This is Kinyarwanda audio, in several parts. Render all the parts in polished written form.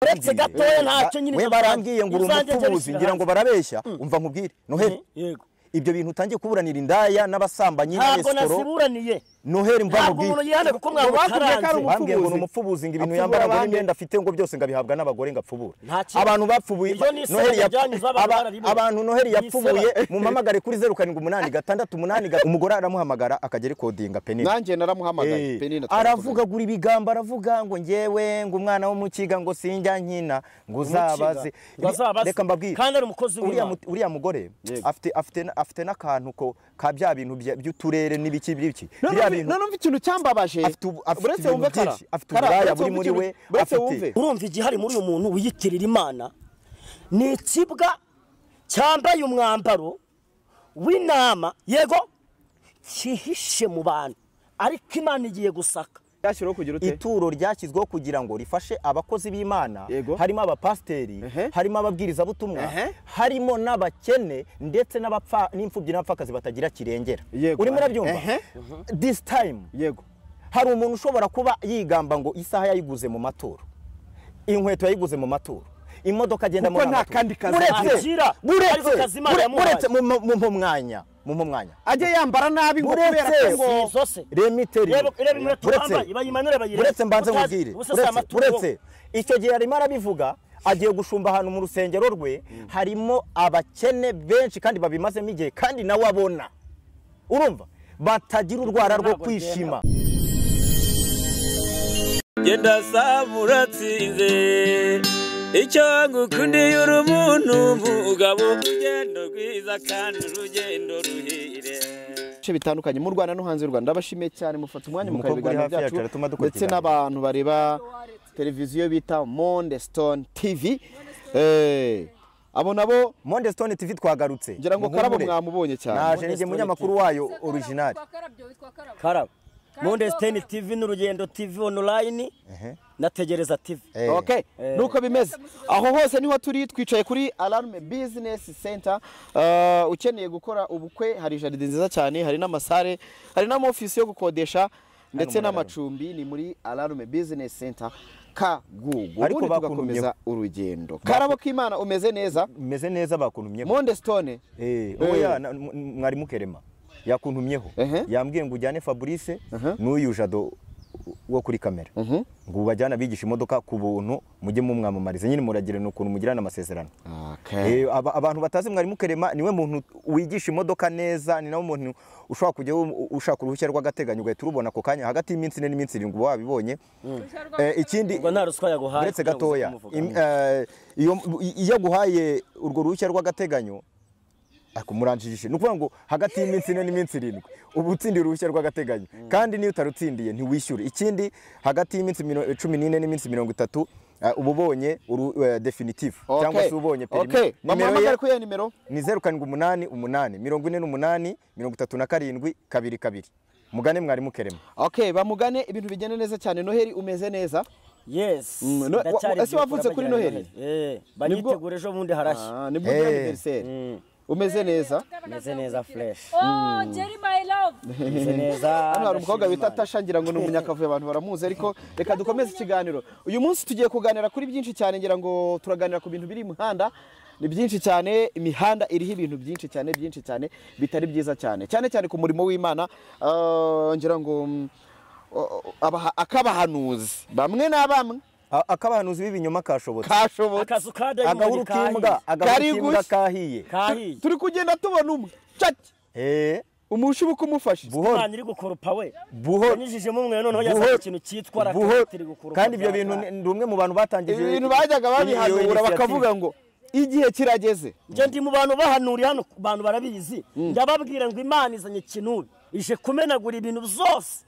uretse gatoya ntacyo nyine we barambwiye ngo urumupfubuzi ngira ngo barabeshya umva nkubwire Noheli yego ibyo bintu utangiye kuburanira indaya n'abasambanyi ntabwo nasiburaniye Noheli mva ntabwo umuntu yihane kuko mwamutaranze bambwiye ngo umupfubuzi ngo ibintu yambara ngo n'imyenda afite ngo byose ngabihabwa n'abagore ngapfubura abantu bapfubuye Noheli abantu Noheli yapfubuye mumpamagare kuri 0786 umugore aramuhamagara akagera kodinga penini nanjye naramuhamagaye penini aravuga gura ibigambo aravuga ngo ngewe ngo umwana wo mukiga ngo sinjya nkina ngo uzabaze reka mbabwire kandi ari umukozi uriya mugore afite n'akantu ko ka bya bintu by'uturere n'ibiki by'iki none ikintu cyambabaje uretse wumve afite uburaya buri muri we afite urumva igihari muri uyu muntu wiyitirira Imana ni ikibwa cyambaye umwambaro w'inama yego kihishe mu bantu ariko Imana igiye gusaka ituro ryashyizweho kugira ngo rifashe abakozi b'Imana harimo abapasteri harimo ababwiriza butumwa harimo n'abakene ndetse n'imfubyi n'abapfakazi batagira kirengera urimo urabyumva this time yego hari umuntu ushobora kuba yigamba ngo isaha yayiguze mu maturo inkweto yayiguze mu maturo imodoka agenda mu nta kandi kazi buretse mu mwanya ajye yambara nabi ngo kubera ngo remiteri buretse mbanze mubwire buretse icyo gihe arimo arabivuga agiye gushumba ahantu mu rusengero rwe harimo abakene benshi kandi babimazemo igihe kandi nawe abona urumva batagira urwara rwo kwishima genda samuratsinze icyo ngukundiye uri umuntu mugabo urugendo rwiza kandi urugendo ruhire bitandukanye mu Rwanda no hanze y'u Rwanda abashimiye cyane mufata umwanya mu kabiganiro byacu ndetse n'abantu bareba televiziyo bita Monde Stone TV abo nabo Monde Stone TV twagarutse ngira ngo Karabo mwamubonye cyane naje nige munyamakuru wayo original Karabo Monde Stone TV n'urugendo TV online nategereza TV okay nuko bimeze aho hose niho turi twicaye kuri Alarme Business Center ukeneye gukora ubukwe hari jaride nziza cyane hari n'amasare hari n'amofisi yo gukodesha ndetse n'amacumbi ni muri Alarme Business Center Kagugu ariko bakomeza urugendo Karabo k'Imana umeze neza bakuntumye Monde Stone oya mwari mukerema yakuntumyeho yambwiye ngo ujyane Fabrice n'uyu Jado wo kuri kamera ngo bajyana bigisha imodoka ku buntu mujye mumwamamariza nyine muragirana ukuntu mugirana amasezerano abantu batazi mwari mukerema niwe muntu wigisha imodoka neza ni nawe muntu ushobora kujya ushaka uruhushya rw'agateganyo ugahita urubona ako kanya hagati y'iminsi 4 n'iminsi 7 wabibonye ikindi ngo nta ruswa yaguhaye uretse gatoya iyo guhaye urwo ruhushya rw'agateganyo akumuranjishe nukuvuga ngo hagati y'iminsi 4 n'iminsi 7 ubu utsindi uruhushya rw'agateganyo kandi niyo utarutsindiye ntiwishyure ikindi hagati y'iminsi 14 n'iminsi 30 ububonye definitive cyangwa se ubonye permis nimero ko ya nimero ni 078 48 37 22 mugane mwari mukerema bamugane ibintu bigenda neza cyane Noheli umeze neza yes ese wavutse kuri Noheli banitegura ejo bundi harashya nibwo anniversaire umeze neza fresh Jerry my love umeze neza hano hari umukobwa bita Tasha ngira ngo ni umunyakavuye abantu baramuzi ariko reka dukomeze ikiganiro uyu munsi tugiye kuganira kuri byinshi cyane ngira ngo turaganira ku bintu biri imihanda ni byinshi cyane imihanda iriho ibintu byinshi cyane bitari byiza cyane ku murimo w'Imana ngira ngo akabahanuzi bamwe na bamwe akabahanuzi b'ibinyoma kashobotse akazu kadayimoni agahuru k'imbwa kahiye turi kugenda tubona umwe cati umushibuka umufashe Imana iri gukoropa we anyijijemo umwe noneho yaza ikintu cyitwa rakatiri gukoropa kandi ibyo bintu ndi umwe mu bantu batangije ibintu bajyaga babihanura bakavuga ngo igihe kirageze nje ndi mu bantu bahanuri hano bantu barabizi ndababwira ngo Imana izanye kinuri ije kumenagura ibintu byose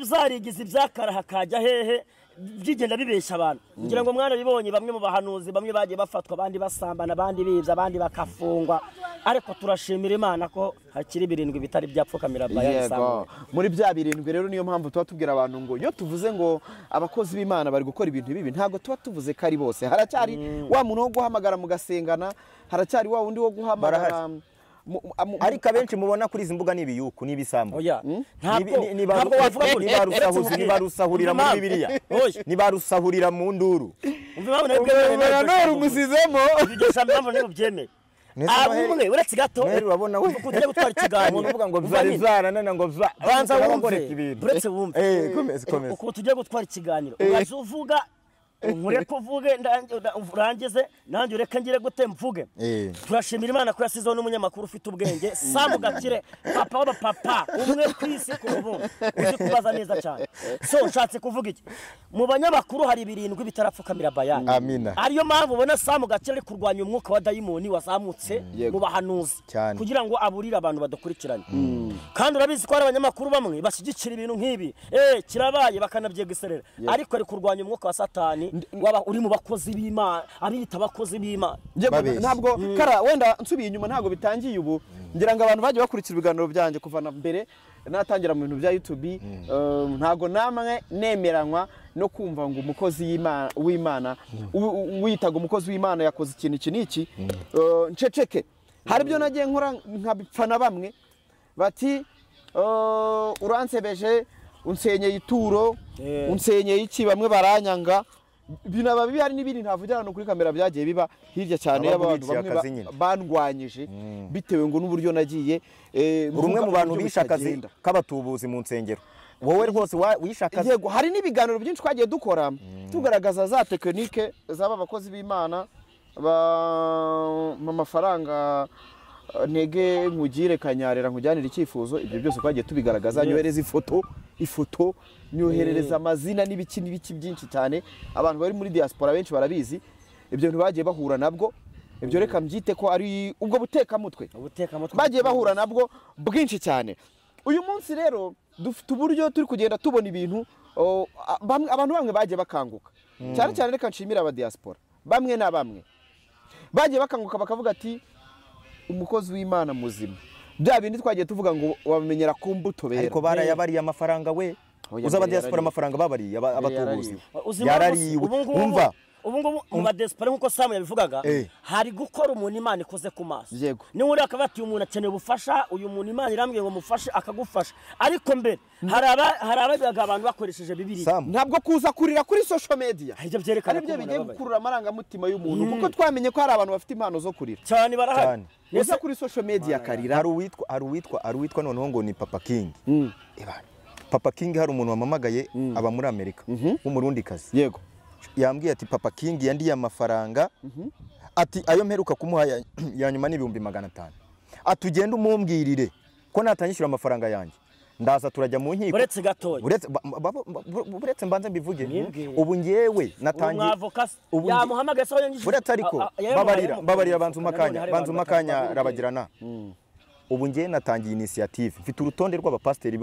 zarigize ibyakara hakajya hehe byigenda bibeshya abantu ngira ngo mwana bibonye bamwe mu bahanuzi bamwe bagiye bafatwa abandi basambana abandi bibya abandi bakafungwa ariko turashimira Imana ko hakiri birindwi bitari byapfukamira bayasanga muri bya birindwi rero niyo mpamvu tuba tubwira abantu ngo iyo tuvuze ngo abakozi b'Imana bari gukora ibintu bibi ntago tuba tuvuze ko ari bose haracyari wa muntu wo guhamagara mugasengana haracyari wa wundi wo guhamagara ariko abenshi mubona kuri izi mbuga n'ibiyuku n'ibisambo oya ntabwo wavuga ngo nibarusahurira muri bibiliya nibarusahurira mu nduru none umusizemo bigisha mpamvu niba ubyemeye abumwe uretse gato urabona we kujya gutwara ikiganiro uvuga ngo zari zaranana ngo banza wumve uretse wumve komeza uko tujya gutwara ikiganiro umaze uvuga mureke uvuge urangize nanjye ureke ngire gute mvuge turashimira Imana ko yasizeho n'umunyamakuru ufite ubwenge Samu Gakire papa w'abapapa umwe ku isi ku rubuga uzi kubaza neza cyane so nshatse kuvuga iki mu banyamakuru hari birindwi bitarapfukamira bayani amina ariyo mpamvu ubona Samu Gakire ari kurwanya umwuka wa dayimoni wazamutse mu bahanuzi kugira ngo aburire abantu badakurikiranye kandi urabizi ko hari abanyamakuru bamwe bashyigikira ibintu nk'ibi kirabaye bakanabyegeserera ariko ari kurwanya umwuka wa Satani waba uri mu bakozi b'Imana abita abakozi b'Imana ntabwo kara wenda nsubiye inyuma ntabwo bitangiye ubu ngira ngo abantu bagiye bakurikira ibiganiro byanjye kuva na mbere natangira mu bintu bya YouTube ntabwo namwe nemeranywa no kumva ngo umukozi w'Imana witaga umukozi w'Imana yakoze ikintu iki n'iki nceceke hari byo nagiye nkora nkabipfana bamwe bati uransebeje unsenyeye ituro unsenyeye iki bamwe baranyanga binaba bibi hari n'ibindi ntavugira no kuri kamera byagiye biba hirya cyane y'abantu bamwe bandwanyije bitewe ngo n'uburyo nagiye urumwe mu bantu bishakaze kabatubuzi mu nsengero wowe rwose wishakaze yego hari n'ibiganiro byinshi twagiye dukora tugaragaza za tekinike z'aba bakozi b'Imana amafaranga ntege nkugire kanyarera nkujyanira icyifuzo ibyo byose twagiye tubigaragaza nyohereza ifoto nyoherereza amazina n'ibiki byinshi cyane abantu bari muri diaspora benshi barabizi ibyo bintu bagiye bahura nabwo ibyo reka mbyite ko ari ubwo butekamutwe bagiye bahura nabwo bwinshi cyane uyu munsi rero dufite uburyo turi kugenda tubona ibintu abantu bamwe bagiye bakanguka cyane cyane reka nshimira aba diaspora bamwe na bamwe bagiye bakanguka bakavuga ati umukozi w'Imana muzima bya bindi twagiye tuvuga ngo wamenyera ku mbuto bera ariko barayabariye amafaranga we uzaba diaspora amafaranga babariye abatubuzi yarariwe umva ubu ngubu mu badespore nkuko Samu yabivugaga hari gukora umuntu Imana ikoze ku maso ni uri akabati umuntu akeneye ubufasha uyu muntu Imana irambwiye ngo mufashe akagufasha ariko mbere hari ababiga abantu bakoresheje Bibiliya ntabwo kuza kurira kuri social media ibyo byerekana ari byo bigiye gukurura amarangamutima y'umuntu kuko twamenye ko hari abantu bafite impano zo kurira cyane barahari neza kuri social media karira hari uwitwa noneho ngo ni Papa King Papa King hari umuntu wamamagaye aba muri Amerika w'umurundikazi yego yambwiye ati Papa King yandiye amafaranga ati ayo mperuka kumuha ya nyuma n'ibihumbi 500 atugenda umumbwirire ko natanyishyura amafaranga yanjye ndaza turajya mu nkiko uretse gatoya uretse mbanze mbivuge ubu ngewe natangiye yamuhamagaye so yangije uretse ariko babarira banzu makanya rabagirana ubu ngewe natangiye initiative mfite urutonde rw'abapasteri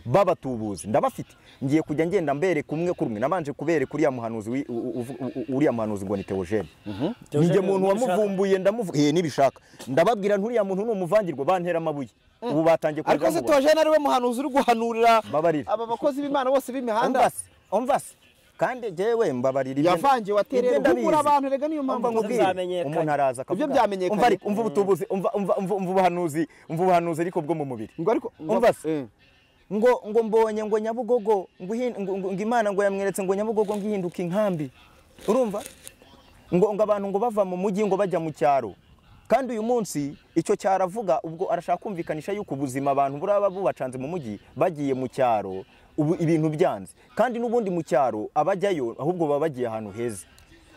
babatubuzi ndabafite ngiye kujya ngenda mbere kumwe nabanje kubere kuri ya muhanuzi uriya muhanuzi ngo ni Theogene nige muntu wamuvumbuye ndamuvuye nibishaka ndababwira nturiya muntu n'umuvangirwa bantera amabuye ubu batangiye kuvuga ariko se Theogene ari we muhanuzi uri guhanurira aba bakozi b'Imana bose b'imihanda omvase kandi jewe mbabarira yavangiye waterera gukura abantu rega niyo mpamvu umuntu araza ibyo byamenyekanye umva ubutubuzi umva ubuhanuzi ariko bwo mu mubiri ngo ariko ngo mbonye ngo Nyabugogo ngo Imana ngo yamweretse ngo Nyabugogo ngihinduka inkambi urumva ngo abantu ngo bava mu mujyi ngo bajya mu cyaro kandi uyu munsi icyo cyaravuga ubwo arashaka kumvikanisha yuko ubuzima abantu buraba bubacanze mu mujyi bagiye mu cyaro ubu ibintu byanze kandi n'ubundi mu cyaro abajyayo ahubwo baba bagiye ahantu heza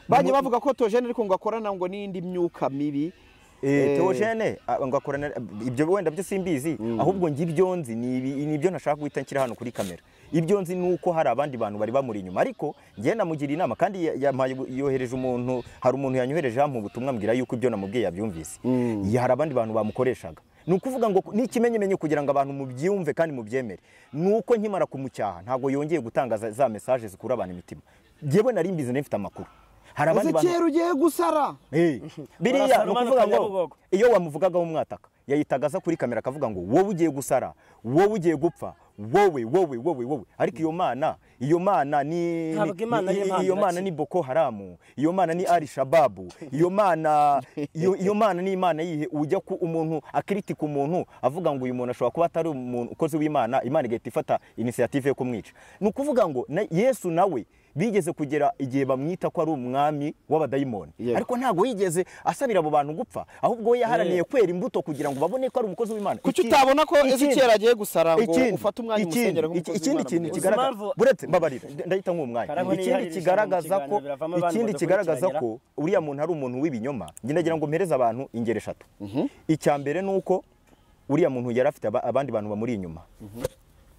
bagiye bavuga ko Theogene ariko ngo akorana ngo n'indi myuka mibi Theogene ngo akorana ibyo wenda byo simbizi ahubwo ngi ibyo nzi ni ibyo nashaka guhita nshyira hano kuri kamera ibyo nzi nuko hari abandi bantu bari bamuri inyuma ariko ngiye namugira inama kandi yohereje umuntu hari umuntu yanyohereje mu butumwa mbwira yuko ibyo namubwiye yabyumvise hari abandi bantu bamukoreshaga nukuvuga ngo n'ikimenyemenye kugira ngo abantu mubyumve kandi mubyemere nuko nkimara kumucyaha ntago yongeye gutangaza za message zikura abantu imitima jewe nari mbize nefite amakuru hari abandi bantu Zekero ugiye gusara biriya nukuvuga ngo iyo wamuvugagaho umwataka yayitagaza kuri kamera akavuga ngo wowe ugiye gusara wowe ugiye gupfa wowe ariko iyo mana ni Boko Haram, iyo mana ni Al Shabaab, iyo mana ni imana yihe ujya ku umuntu akritika umuntu avuga ngo uyu muntu ashobora kuba atari umuntu ukoze w'Imana, Imana igahita ifata initiative yo kumwica. Nukuvuga ngo Yesu nawe bigeze kugera igihe bamwita ko ari umwami w'abadayimoni, ariko ntago yigeze asabira abo bantu gupfa, ahubwo yaharaniye kwera imbuto kugira ngo babone ko ari umukozi w'Imana. Kuki utabona ko Ezekiel agiye gusara ngo ufate umwanya umusengero nk'umukozi w'Imana? Ikindi kintu kigaragaza buretse mbabarira ndahita nk'umwanya, ikindi kigaragaza ko uriya muntu ari umuntu w'ibinyoma. Nge ndagira ngo mpereze abantu ingero 3. Icya mbere nuko uriya muntu yari afite abandi bantu bamuri inyuma,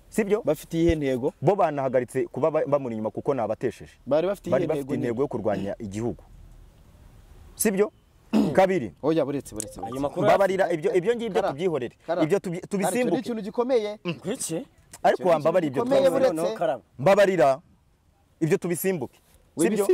sibyo? Bafite ihe ntego, bo banahagaritse kuba bamuri inyuma kuko nabatesheje. Bari bafite intego yo kurwanya igihugu, sibyo? Kabiri, oya buretse babarira ibyo ngibyo tubyihorere, ibyo tubisimbuke. Ikintu gikomeye Kuki? Ariko wambabari ibyo mbabarira ibyo tubisimbuke, sibyo?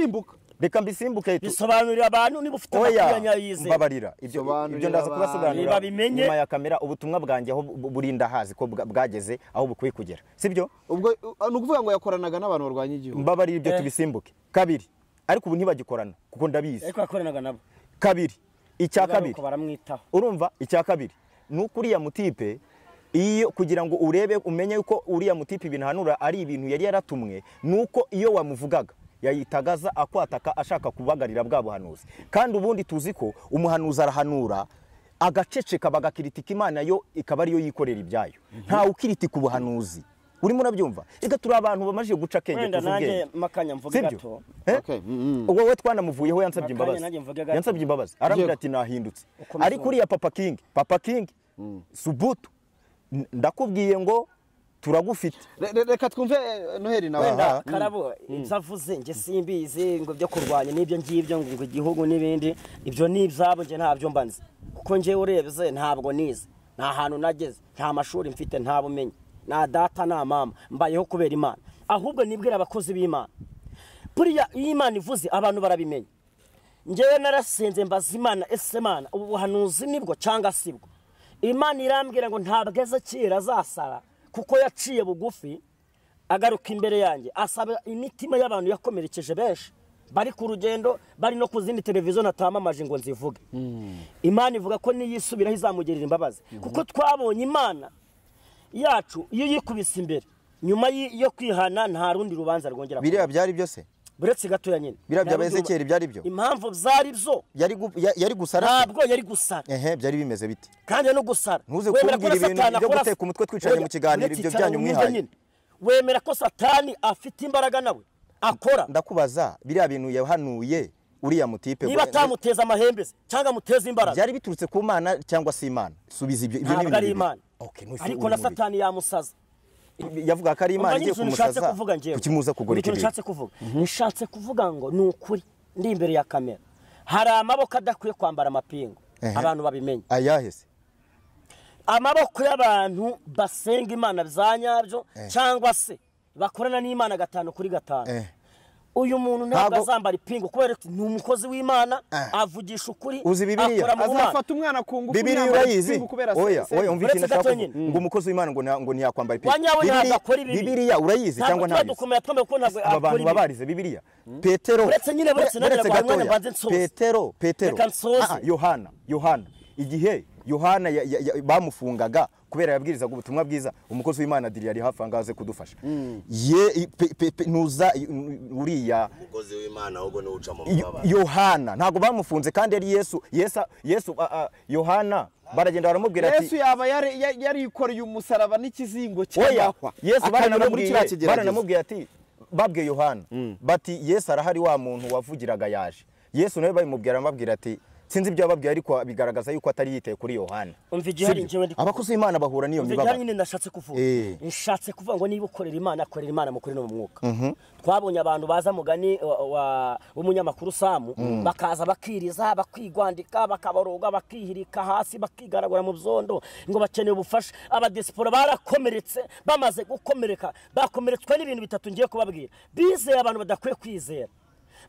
Reka mbisimbuke bisobanurira abantu niba ufite amakuru yize. Mbabarira ibyo ndaza kubasobanurira nyuma ya kamera. Ubutumwa bwanjye aho burinda hazi ko bwageze aho bukwiye kugera, sibyo? Ubwo nukuvuga ngo yakoranaga n'abantu barwanya igihugu. Mbabarira ibyo tubisimbuke. Kabiri, ariko ubu ntibagikorana kuko ndabizi. Ariko yakoranaga nabo. Kabiri, icya kabiri baramwitaho. Urumva icya kabiri nuko uriya mutipe iyo kugira ngo urebe umenye uko uriya mutipe ibintu hanura ari ibintu yari yaratumwe, nuko iyo wamuvugaga yayitagaza akwataka ashaka kubagarira bwa buhanuzi. Kandi ubundi tuzi ko umuhanuzi arahanura agaceceka bagakiritika Imana, yo ikaba ariyo yikorera ibyayo. Nta ukiritika ubuhanuzi. Urimo urabyumva? Ega turi abantu bamaje guca kenge tuvuge makanya mvuge gato. Wowe twanamuvuyeho yansabye imbabazi arambwira ati nahindutse. Ariko uriya Papa King Subutu ndakubwiye ngo turagufite. Reka twumve Noheli nawe. Wenda Karabo ibyavuze nge simbizi ngo byo kurwanya n'ibyo ngibyo ngo igihugu n'ibindi, ibyo ni ibyabo nge ntabyo mbanze, kuko nge urebye ntabwo nize, nta hantu nageze, nta mashuri mfite, nta bumenyi, na data na mama, mbayeho kubera Imana. Ahubwo nibwira abakozi b'Imana, buriya iyo Imana ivuze abantu barabimenya. Ngewe narasenze mbaza Imana, ese Imana ubu buhanuzi nibwo cyangwa sibwo? Imana irambwira ngo ntabwo Ezekiel azasara kuko yaciye bugufi agaruka imbere yanjye asaba imitima y'abantu yakomerekeje benshi bari ku rugendo, bari no ku zindi televiziyo natamamaje ngo nzivuge. Imana ivuga ko niyisubiraho izamugerera imbabazi, kuko twabonye Imana yacu iyo yikubise imbere nyuma yo kwihana nta rundi rubanza rwongera. Biriya byari byose buretse gato ya nyine. Biriya bya Ezekiel byari byo. Impamvu zari byo yari gusara. Ntabwo yari gusara. Byari bimeze biti. Kandi no gusara. Wemera ko Satani byo guteka umutwe twicaranye mu kiganiro ibyo byanyu mwihaye. Wemera ko Satani afite imbaraga nawe akora? Ndakubaza biriya bintu yahanuye uriya mutipe, niba tamuteza amahembe cyangwa muteza imbaraga, byari biturutse ku Mana cyangwa si Imana? Subiza ibyo ni ibintu ari Imana. Ariko na Satani yamusaza. Yavuga ko ari Imana igiye kumusaza. Kukimuza kugora iki? Nishatse kuvuga ngo ni ukuri ndi imbere ya kamera, hari amaboko adakwiye kwambara amapingu, abantu babimenye. Ayahese amaboko y'abantu basenga Imana byanyabyo cyangwa se bakorana n'Imana 5 kuri 5. Uyu muntu ntabwo azambara ipingu kubera ni umukozi w'Imana, avugisha ukuri, akora mu azafata umwana ku ngufu. Bibiliya urayizi? Oya umva ikintu ashaka ngo umukozi w'Imana ngo ntiyakwambara ipingu. Bibiliya urayizi cyangwa ntabizi? Abantu babarize Bibiliya. Petero Yohana igihe Yohana bamufungaga kubera yabwirizaga ubutumwa bwiza, umukozi w'Imana adiri yari hafi angaze kudufasha. Nuza uriya umukozi w'Imana ahubwo no uca mu mababa. Yohana ntago bamufunze kandi ari Yesu. Yohana baragenda baramubwira ati Yesu yaba yari ikoreye umusaraba n'ikizingo cy'amahwa. Yesu baranamubwira ati babwiye Yohana bati Yesu arahari wa muntu wavugiraga yaje. Yesu nawe bamubwira ati sinzi ibyo babwiye ariko bigaragaza yuko atari yiteye kuri Yohana. Abakozi b'Imana bahura niyo mibaba. Nyine ndashatse kuvuga. Nshatse kuvuga ngo niba ukorera Imana mukuri no mu mwuka. Twabonye abantu baza mugani w'umunyamakuru Samu bakaza bakiriza, bakwigwandika, bakabaroga, bakihirika hasi, bakigaragura mu byondo ngo bakeneye ubufasha. Abadespora barakomeretse, bamaze gukomereka, bakomeretswe n'ibintu bitatu ngiye kubabwira. Bizeye abantu badakwiye kwizera,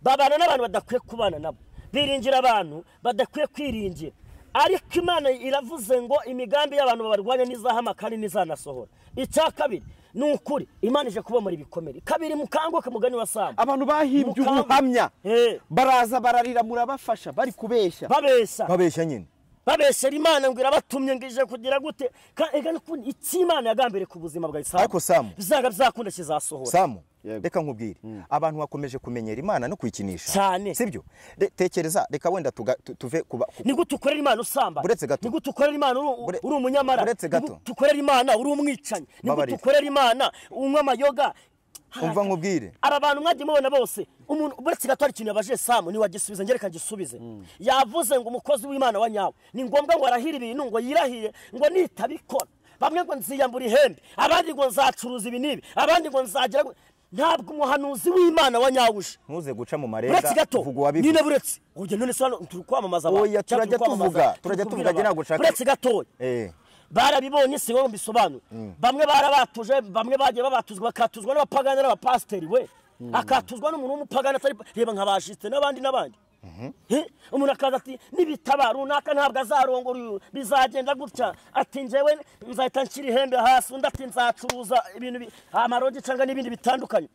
babana n'abantu badakwiye kubana nabo, biringira abantu badakwiye kwiringira. Ariko Imana iravuze ngo imigambi y'abantu babarwanya nizahama kandi nizanasohora. Icya kabiri nukuri Imana ije kubomora ibikomere kabiri mukanguke mugani wa Samu abantu bahimbye ubuhamya baraza bararira murabafasha bari kubeshya babeshya nyine babeshera Imana ngo irabatumye ngije kugira gute ega Imana yagambere ku buzima bwa Samu ariko Samu bizaga byakunda kizasohora Samu reka nkubwire abantu bakomeje kumenyera Imana no kwikinisha sibyo tekereza reka wenda tuve kuba ni gute ukorera Imana usamba ni gute ukorera Imana uri umunyamara ni gute ukorera Imana uri umwicanyi ni gute ukorera Imana unywa amayoga umva nkubwire abantu mwagiye mubona bose umuntu buretse gato ari ikintu yabaje Samu ni wagisubiza ngereka gisubize yavuze ngo umukozi w'Imana wa nyawe ni ngombwa ngo arahira ibintu ngo yirahiye ngo nitabikora bamwe ngo nziyambura ihembe abandi ngo nzacuruza ibi nibi abandi ngo nzagira ntabwo umuhanuzi w'Imana wa nyawuje ntuze guca mu marenga uvuga wabivuze nine buretse uje none se turi kwamamaza abantu oya turajya tuvuga gena gushaka buretse gato barabibonye si ngo mbisobanure bamwe barabatuje bamwe bagiye babatuzwa bakatuzwa n'abapagani n'abapasteri we akatuzwa n'umuntu w'umupagani atari reba nk'abashitse n'abandi umuntu akaza ati nibitaba runaka ntabwo azarongora bizagenda gutya ati njyewe nzahita nshyira ihembe hasi undi ati nzacuruza ibintu amarogi cyangwa n'ibindi bitandukanye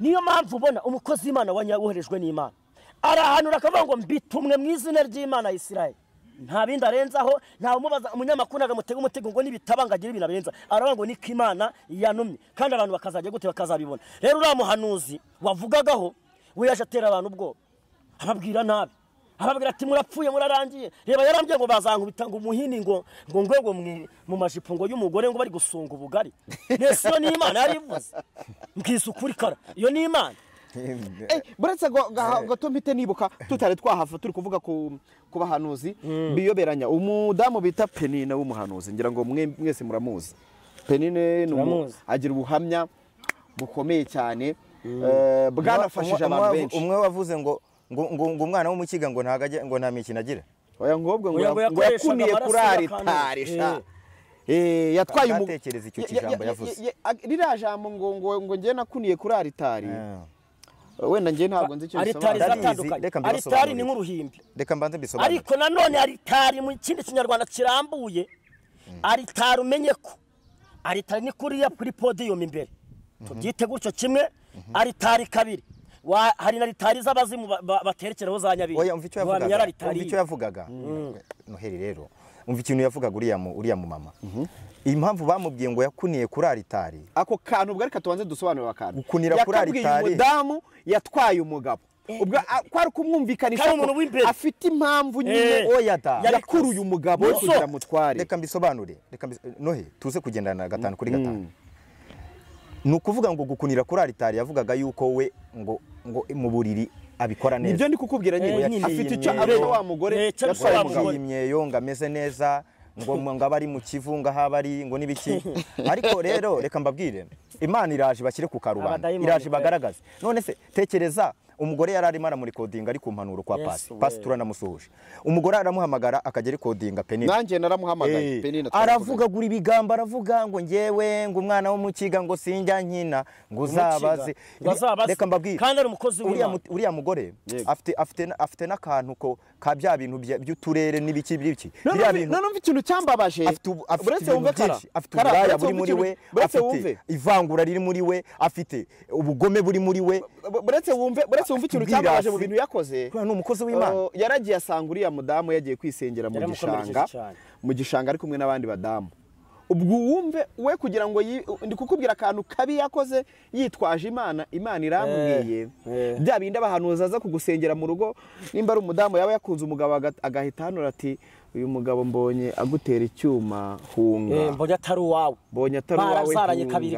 niyo mpamvu ubona umukozi w'Imana wanyawoherejwe n'Imana arahanura akavuga ngo mbitumwe mu izina ry'Imana ya Isirayeli nta bindi arenzaho nta umubaza umunyamakuru agamutega umutego ngo nibitaba ngagira ibintu abenza aravuga ngo niko Imana yanumye kandi abantu bakazajya gute bakazabibona rero uriya muhanuzi wavugagaho we yaje atera abantu ubwoba ababwira nabi ababwira ati murapfuye murarangiye reba yarambye ngo bazankubita ngo umuhini ngo mu majipo ngo y'umugore ngo bari gusunga ubugari nese yo ni Imana yarivuze mbwise ukuri kara iyo ni Imana buretse ngo tumpite nibuka tutari twahafa turi kuvuga ku bahanuzi biyoberanya umudamu bita Penine w'umuhanuzi ngira ngo mwese muramuzi Penine agira ubuhamya bukomeye cyane bwanafashije abantu benshi umwe wavuze ngo umwana w'umukiga ngo nta mikino agira oya ngobwo ngo yakuniye kuri alitarisha yatwaye umutekereza icyo kijambo yavuze rira jambo ngo ngiye nakuniye kuri alitari wenda ngiye ntabwo nzi icyo bisobanura alitari ni nk'uruhimbi reka mbanze bisobanura ariko nanone alitari mu kindi kinyarwanda kirambuye alitari umenye ko alitari ni kuriya kuri podium imbere tubyite gutyo kimwe alitari kabiri hari na litari z'abazimu baterekeraho za nyabiri oya umva icyo yavugaga Noheli rero umva ikintu yavugaga uriya mu mama impamvu bamubwiye ngo yakuniye kuri alitari ako kantu ubwo ariko tubanze dusobanura akantu gukunira kuri alitari umudamu yatwaye umugabo ubwo kwari kumwumvikanisha afite impamvu nyine yakuruye umugabo kugira mutware reka mbisobanure Noheli tuze kugendana gatanu kuri gatanu nukuvuga ngo gukunira kuri alitari yavugaga yuko we ngo mu buriri abikora neza nibyo ndi kukubwira nyine afite icyo abera wa mugore yatwaye umugabo imyeyo ngo ameze neza ngo abari mu kivunga habari ngo nibiki ariko rero reka mbabwire Imana iraje bashyire ku karubanda iraje bagaragaze none se tekereza umugore yararimo aramurikodinga ari ku mpanuro kwa pasi turanamusuhuje umugore aramuhamagara akajya rikodinga Penine nanjye naramuhamagaye Penine aravuga guri bigambo aravuga ngo ngewe ngo umwana w'umukiga ngo sinjya nkina ngo uzabaze reka mbabwire kandi ari umukozi w'Imana uriya mugore afite n'akantu ko ka bya bintu by'uturere n'ibiki none ikintu cyambabaje buretse wumve afite uburaya buri muri we afite ivangura riri muri we afite ubugome buri muri we buretse wumve ikintu cyambabaje mu bintu yakoze ni umukozi w'Imana yaragiye asanga uriya mudamu yagiye kwisengera mu gishanga ari kumwe n'abandi badamu ubwo wumve we kugira ngo ndi kukubwira akantu kabi yakoze yitwaje Imana irambwiye bya bindi abahanuza aza kugusengera mu rugo nimba ari umudamu yaba yakunze umugabo agahita hanura ati uyu mugabo mbonye agutera icyuma hunga mbonye atari uwawe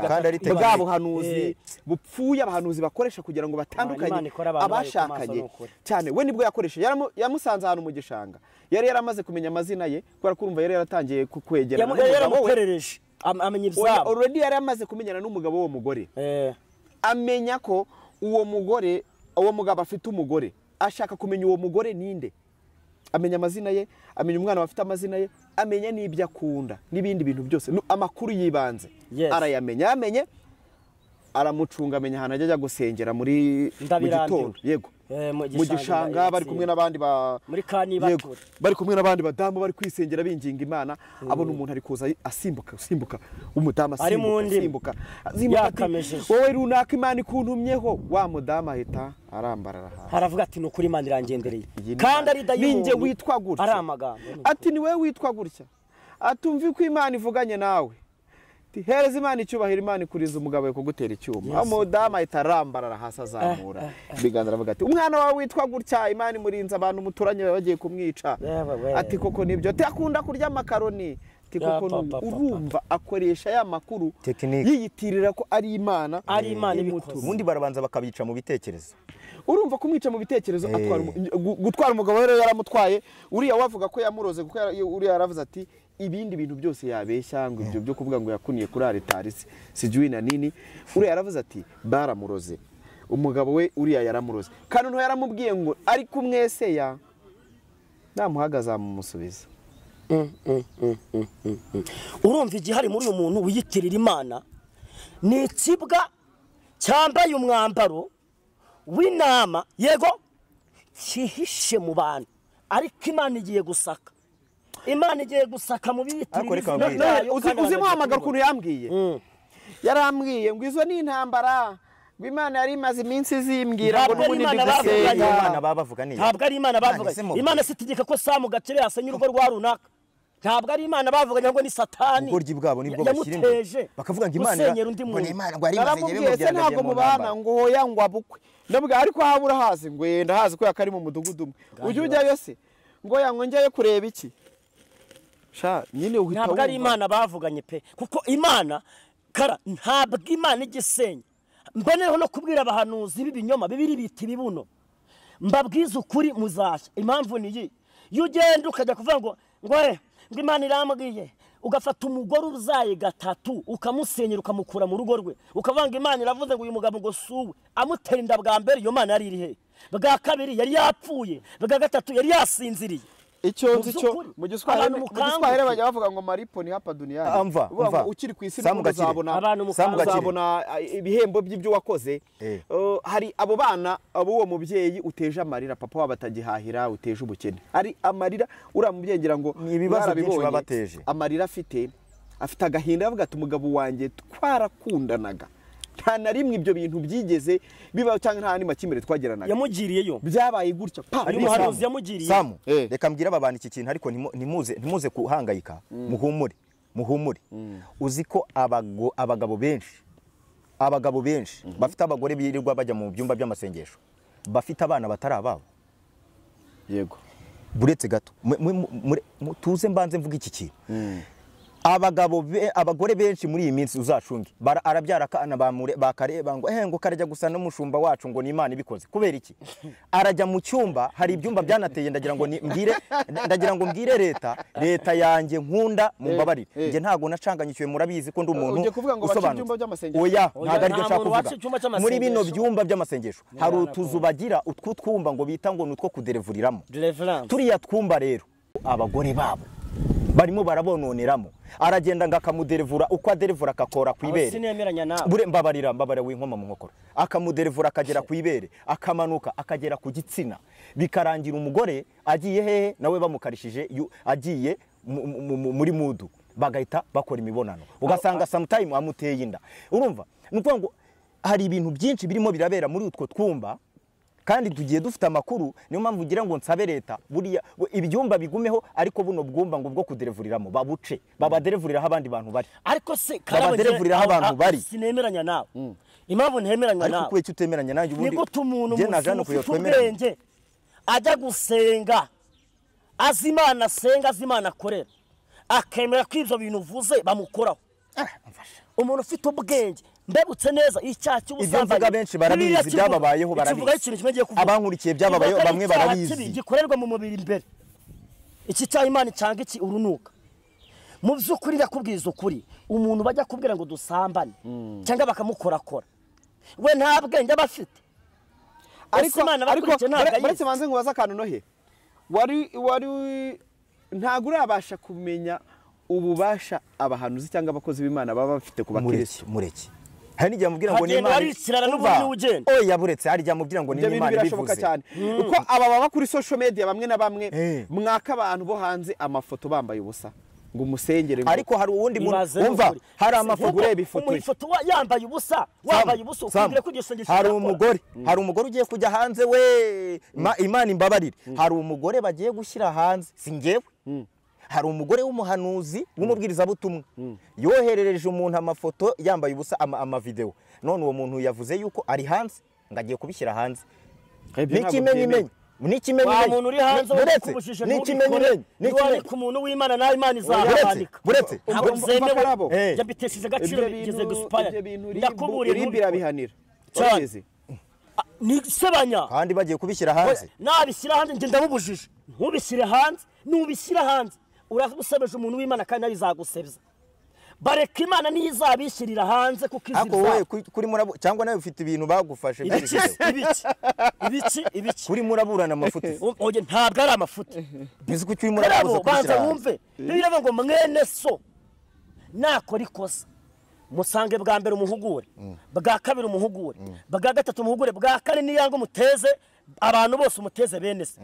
kandi ari bwa buhanuzi bupfuye abahanuzi bakoresha kugira ngo batandukanye abashakanye cyane we nibwo yakoresha yamusanze ahantu mu gishanga yari yaramaze kumenya amazina ye kubera ko urumva yari yaratangiye kukwegera yaramuperereje amenya ibyabo already yari yamaze kumenyana n'umugabo w'uwo mugore amenya ko uwo mugabo afite umugore ashaka kumenya uwo mugore ninde amenya amazina ye amenya umwana bafite amazina ye amenya n'ibyo akunda n'ibindi bintu byose amakuru yibanze arayamenye aramucunga amenya ahantu ajya gusengera mu gitondo yego mu gishanga bari kumwe n'abandi muri Niba bari kumwe n'abandi badamu bari kwisengera binginga Imana abona umuntu ari kuza asimbuka umudamu asimbuka wowe runaka Imana ikuntumyeho wa mudamu ahita arambarara haravuga ati nukuri Imana irangendereye kandi ari dayimoni ninjye witwa gutya ari amagambo ati ni wewe witwa gutya atumva ko Imana ivuganye nawe hereza Imana icyubahiro Imana ikuriza umugabo we kugutera icyuma umudamu ahita arambarara hasi azamura ibiganza aravuga ati umwana wawe witwa gutya Imana imurinze abantu muturanye bagiye kumwica ati koko nibyo akunda kurya amakaroni ati koko urumva akoresha ya makuru yiyitirira ko ari Imana ibikoze ubundi barabanza bakabica mu bitekerezo urumva kumwica mu bitekerezo gutwara umugabo rero yaramutwaye uriya wavuga ko yamuroze kuko uriya yaravuze ati ibindi bintu byose yabeshya ngo ibyo byo kuvuga ngo yakuniye kuri aritari sijui na nini uriya yaravuze ati baramuroze umugabo we uriya yaramuroze kandi nto yaramubwiye ngo ari kumwese ya namuhagaza mumusubiza urumva igihari muri uyu muntu wiyitirira Imana ni ikibwa cyambaye umwambaro w'intama yego kihishe mu bantu ariko Imana igiye gusaka Imana igiye gusaka mu biyitirira uzi muhamagara ukuntu yambwiye yarambwiye ngo izo ni intambara ngo Imana yari imaze iminsi zimbwira ngo n'ubundi ndigasenga Imana babavuga ni ntabwo ari Imana bavuga Imana sitegeka ko Samu gakire yasenye urugo rwa runaka ntabwo ari Imana bavuga ngo ni Satani ubwo bwabo nibwo bashyira bakavuga ngo Imana ngo ni Imana ngo ari imaze nyebe ntabwo mubana ngo hoya ngo abukwe ndabwa ariko habura hazi ngo yenda hazi ko yakari mu mudugudu umwe ujye ujyayo se ngo yangongeyo kureba iki nyine uhita ntabwo ari Imana bavuganye pe kuko Imana ntabwo Imana igisenya mboneho no kubwira abahanuzi b'ibinyoma bibiri biti bibuno mbabwiza ukuri muzashya impamvu ni iyi iyo ugenda ukajya kuvuga ngo Imana irambwiye ugafata umugore uzaye gatatu ukamusenyera ukamukura mu rugo rwe ukavanga Imana iravuze ngo uyu mugabo ngo suwe amutera inda bwa mbere iyo Mana yari iri he bwa kabiri yari yapfuye bwa gatatu yari yasinziriye icyo nzi cyo mu giswahili bajya bavuga ngo maripo ni hapa duniani umva ukiri ku isi uzabona ibihembo by'ibyo wakoze hari abo bana uwo mubyeyi uteje amarira papa wabo atagihahira uteje ubukene ari amarira uriya mubyeyi ngira ngo ibibazo byinshi babateje amarira afite agahinda avuga ati umugabo wanjye twarakundanaga nta na rimwe ibyo bintu byigeze biba cyangwa nta n'amakimere twagiranaga yamugiriyeyo byabaye gutya ari muhanuzi yamugiriye Samu reka mbwira ababana iki kintu ariko ntimuze kuhangayika muhumure uzi ko abagabo benshi bafite abagore birirwa bajya mu byumba by'amasengesho bafite abana batari ababo yego buretse gato tuze mbanze mvuga iki kintu abagore benshi muri iyi minsi uzacunge arabyara akana bakareba ngo karajya gusa n'umushumba wacu ngo ni Imana ibikoze kubera iki arajya mu cyumba hari ibyumba byanateye ndagira ngo mbwire leta yanjye nkunda mumbabarire nge ntago nacanganyikiwe murabizi ko ndi umuntu usobanutse oya ntago aribyo nshaka kuvuga muri bino byumba by'amasengesho hari utuzu bagira utwumba ngo bita ngo nutwo kuderevuriramo turiya twumba rero abagore babo barimo barabononeramo aragenda ngakamuderevura uko aderevura akakora kwibere sinemeranya nawe bure mbabarira winkoma mu nkokora akamuderevura akagera kwibere akamanuka akagera ku gitsina bikarangira umugore agiye hehe nawe bamukarishije agiye muri mudu bagahita bakora imibonano ugasanga sometime amuteye inda urumva nuko ngo hari ibintu byinshi birimo birabera muri utwo twumba kandi tugiye dufite amakuru niyo mpamvu ngira ngo nsabe leta buriya ibyumba bigumeho ariko buno bwumba ngo bwo kuderevuriramu babuce babaderevuriraho abandi bantu bari ariko se babaderevuriraho abantu bari sinemeranya nawe impamvu ntemeranya nawe ariko kuki utemeranya nanjye ubundi niko tumuntu ufite ubwenge ajya gusenga azi Imana asenga azi Imana akorera akemera ko ibyo bintu uvuze bamukoraho umuntu ufite ubwenge mbebutse neza icyaha cy'ubusambanyi ibyo benshi barabizi byababayeho barabizi abankurikiye byababayeho bamwe barabizi gikorerwa mu mubiri imbere iki cyaha Imana cyangwa iki urunuka mu by'ukuri ndakubwiza ukuri umuntu bajya kubwira ngo dusambane cyangwa bakamukorakora we nta bwenge aba afite ariko baretse manze nkubaza akantu nohe wari ntabwo urabasha kumenya ububasha abahanuzi cyangwa abakozi b'Imana baba bafite ku bakirisitu mureke hari n'igihe amubwira ngo ni Agenda Imana arikirana n'ubundi ugenda. oya buretse hari igihe amubwira ngo ni ibyo bintu Imana birashoboka bivuze cyane uko aba baba kuri social media bamwe na bamwe mwaka abantu bo hanze amafoto bambaye ubusa ngo umusengere ariko hari uwundi Ibaze umva n'ukuri. hari amafoto ureba ifoto ye. Ifoto yambaye ubusa wambaye ubusa ukubwira ko igisenge hari umugore ugiye kujya hanze we Imana imbabarire hari umugore bagiye gushyira hanze si njyewe hari umugore w'umuhanuzi w'umubwirizabutumwa yoherereje umuntu amafoto yambaye ubusa amavideo none uwo muntu yavuze yuko ari hanze ngo agiye kubishyira hanze n'ikimenyimenyi wa muntu uri hanze ukubujije n'ikimenyimenyi niba ku muntu w'Imana nawe Imana izahanika buretse ntabwo zemewe yabitesheje agaciro bigeze gusupaya ndakuburiye birabihanira cyane ni sebanya kandi bagiye kubishyira hanze nabishyira hanze nge ndamubujije ntubishyire hanze nubishyira hanze uragusebeje umuntu w'Imana kandi nawe izagusebya bareka Imana niyo izabishyirira hanze kuko ako wowe kuri murabo cyangwa nawe ufite ibintu bagufashe ibiki kuri muraburana amafuti oye ntabwo ari amafuti bizi ko kuri murabuza banza wumve birava ngo mwene so nakora ikosa musange bwa mbere umuhugure bwa kabiri umuhugure bwa gatatu umuhugure bwa kane niyanga umuteze abantu bose umuteze bene se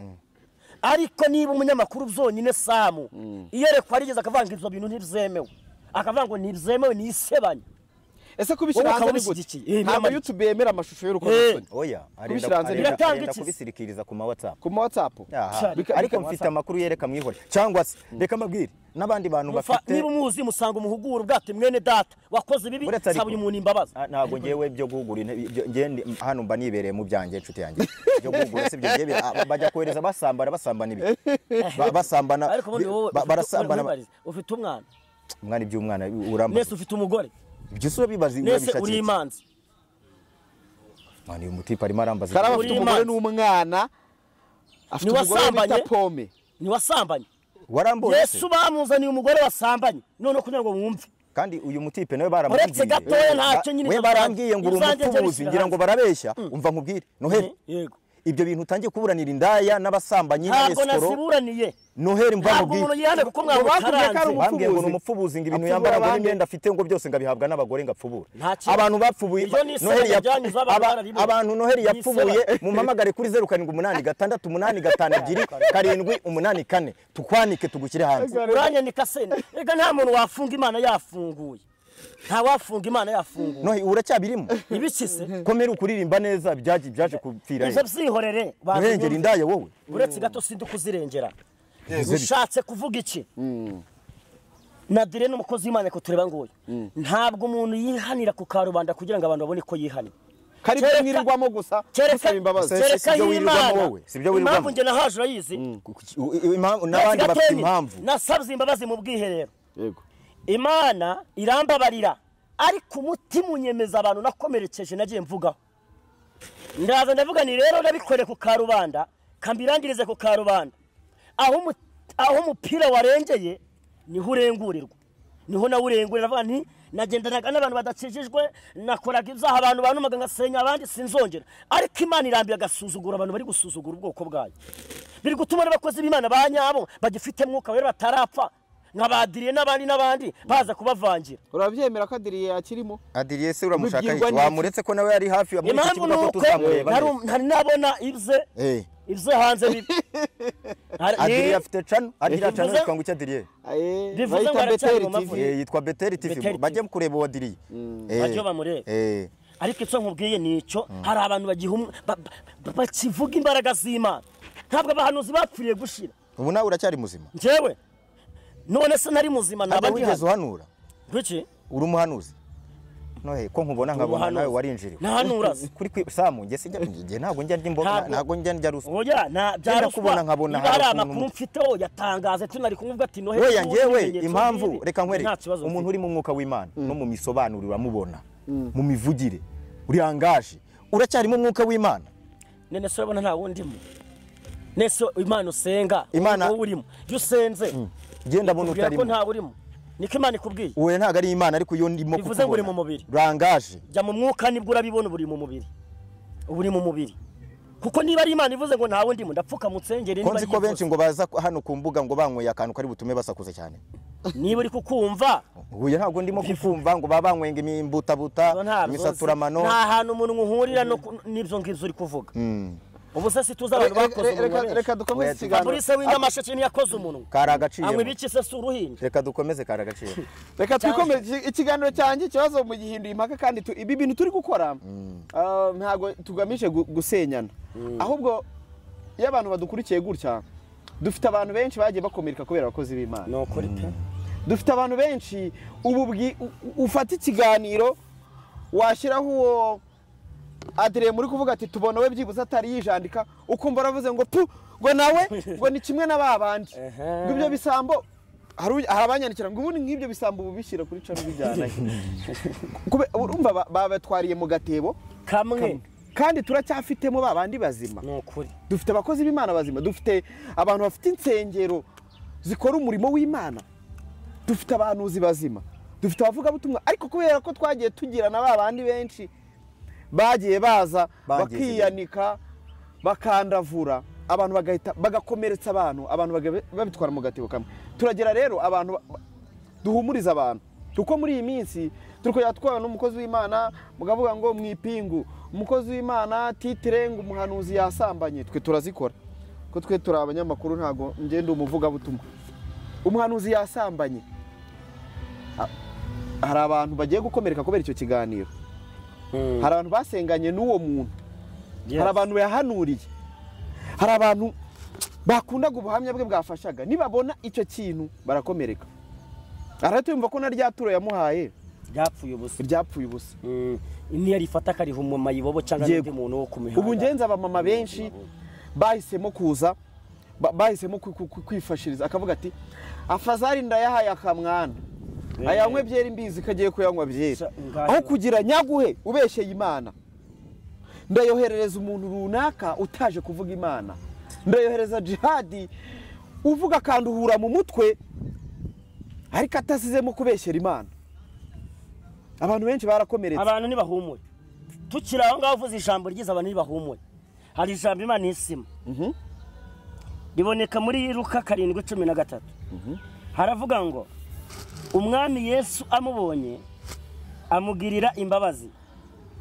ariko niba umunyamakuru byonyine Samu iyerekwa rigeze akavanga ibyo bintu ntibyemewe akavuga ngo ntibyemewe ni isebanya ese kubishyira hanze ni gute ntabwo YouTube yemera amashusho y'urukozasoni oya arenda kubisirikiriza ku ma WhatsApp ariko mfite amakuru yereka mwihore cyangwa se reka mabwire n'abandi bantu bafite niba umuzi musanga umuhugura ubwate mwene data wakoze bibi saba uyu muntu imbabazi ntabwo ngewe byo guhugura ngende hano mba nibereye mu byanjye inshuti yanjye byo guhugura se byo ngiye bajya kohereza basambana ibi basambana barasambana ufite umwana iby'umwana uramba nese ufite umugore ibyo sura bibazi nese uri imanzi mani umutipa arimo arambaza karaba afite umugore n'umwana afite umugore bita pome ni wasambanye warambonye Yesu bamuzaniye umugore wasambanye none kugira ngo mwumve kandi uyu mutipe nawe baramubwiye gatoya ntacyo nyine we barambwiye ngo urumupfubuzi ngira ngo barabeshya umva nkubwire Noheli yego ibyo bintu utangiye kuburanira indaya n'abasambanyi ntabwo nasiburaniye Noheli mva ntabwo umuntu yihane kuko mwabakaranze bambwiye ngo umupfubuzi ngo ibintu yambara ngo n'imyenda afite ngo byose ngabihabwa n'abagore ngapfubura abantu bapfubuye abantu Noheli yapfubuye mumpamagare kuri 0786852784 tukwanike tugushyire hanze uranyandika se rega nta muntu wafunga Imana yafunguye nta wafunga Imana yafunguye no uracyabirimo ibikise komera ukuririmba neza byaje kupfira ivyo byihorere urengera indaya wowe uretse gato sindi kuzirengera ushatse kuvuga iki nadire n'umukozi w'Imana ko tureba ngoyo ntabwo umuntu yihanira ku karubanda kugira ngo abantu babone ko yihani kari mwirirwamo gusa kereka imbabazi sibyo wirirwamo wowe sibyo wirirwamo impamvu nge nahaje urayizi n'abandi bafite impamvu nasabye imbabazi mu bwiherero yego Imana irambabarira ariko umutima unyemeza abantu nakomerekeje nagiye mvugaho ndaza ndavuga ni rero nabikore ku karubanda kambirangirize ku karubanda aho umupira warengeye niho urengurirwa niho nawe urengurira avuga nti nagendanaga n'abantu badakijijwe nakoraga ibyaha abantu banumaga ngasenya abandi sinzongera ariko Imana irambiye agasuzugura abantu bari gusuzugura ubwoko bwayo biri gutuma n'abakozi b'Imana banyabo bagifite mwuka wera batarapfa nkabadiriye n'abandi baza kubavangira urabyemera ko adiriye akirimo adiriye se uramushaka iki wamuretse ko nawe yari hafi muri iki kibuga ko tuzamureba ntari nabona ibye hanze bibi adiriye afite cano adiriye cano yitwa ngo icyo adiriye bivuze ngo aracyari mu mavuta yitwa Beteri TV bajye kureba uwo adiriye bajye bamurebe ariko icyo nkubwiye ni icyo hari abantu bakivuga imbaraga z'Imana ntabwo abahanuzi bapfiriye gushira ubu nawe uracyari muzima njyewe none se nari muzima nabandi wigeze uhanura kuki uri umuhanuzi nohe ko nkubona nkabona nawe warinjiriwe nahanuraze kuri Samu nge ntabwo njya ndimboga ntabwo njya ndya rusa oya byarukubona nkabona hari amakuru mfiteho yatangaze tunari kumvuga ati nohe oya ngewe impamvu reka nkwere umuntu uri mu mwuka w'Imana no mu misobanuro uramubona mu mivugire uri angaje uracyari mu mwuka w'Imana nene so ubona nta wundi mu nese Imana usenga Imana urimo yusenze genda bona utarimo ko nta urimo niko Imana ikubwiye wowe ntago ari Imana ariko yo ndimo kuvuze ngo uri mu mubiri rangaje jya mu mwuka nibwo urabibona buri mu mubiri uburi mu mubiri kuko niba ari Imana ivuze ngo nta wundi mu ndapfuka mutsengere niba konzi ko benshi ngo baza hano ku mbuga ngo banyweye akantu kari butume basakuza cyane niba uri kukumva uyu ntabwo ndimo kukumva ngo babanywenga imimbutabuta imisaturamano nta hantu umuntu uhurira n'ibyo ngibyo uri kuvuga ubu se situza abantu bakoze umunwa reka dukomeze ikiganiro Fabrice w'indamashaci yakoze umunwa kari agaciro anywa ibiki se si uruhinja reka dukomeze kari agaciro reka twikomeze ikiganiro cyanjye ikibazo mu gihinduye impaka kandi ibi bintu turi gukora ntabwo tugamije gusenyana ahubwo iyo abantu badukurikiye gutya dufite abantu benshi bagiye bakomereka kubera abakozi b'Imana no kuri pe dufite abantu benshi ubu ufata ikiganiro washyiraho uwo adire muri kuvuga ati tubona we byibuze atari yijandika ukumva aravuze ngo tu ngo nawe ngo ni kimwe na babandi ngo ibyo bisambo hari abanyandikira ngo ubundi nk'ibyo bisambo bubishyira kuri cano bijyana urumva babatwariye mu gatebo kamwe kandi turacyafitemo babandi bazima no kuri dufite abakozi b'Imana bazima dufite abantu bafite insengero zikora umurimo w'Imana dufite abahanuzi bazima dufite abavuga butumwa ariko kubera ko twagiye tugira na babandi benshi bagiye baza bakiyanika bakandavura abantu bagahita bagakomeretsa abantu babitwara mu gatebo kamwe turagera rero abantu duhumuriza abantu kuko muri iyi minsi turiko yatwara n'umukozi w'Imana mugavuga ngo mwipingu umukozi w'Imana titire ngo umuhanuzi yasambanye twe turazikora ko twe turi abanyamakuru ntago ngende umuvuga butumwa umuhanuzi yasambanye hari abantu bagiye gukomereka kubera icyo kiganiro hari abantu basenganye n'uwo muntu hari abantu yahanuriye hari abantu bakundaga ubuhamya bwe bwafashaga nibabona icyo kintu barakomereka aratumva ko na rya turo yamuhaye ryapfuye ubusa ni yari fata kariho mu mayibobo cyangwa n'undi muntu wo kumihanda ubu ngenza abamama benshi bahisemo kuza bahisemo kwifashiriza akavuga ati afazari ndayahaye akamwana ayanywe byera imbizi kagiye kuyanywa byera aho kugira nyaguhe ubesheye Imana ndayoherereza umuntu runaka utaje kuvuga Imana ndayohereza jihadi uvuga kandi uhura mu mutwe ariko atasizemo kubeshyera Imana abantu benshi barakomeretse abantu nibahumure tukira aho ngaho uvuze ijambo ryiza abantu nibahumure hari ijambo Imana isima riboneka muri Luka 7:13 haravuga ngo umwami Yesu amubonye amugirira imbabazi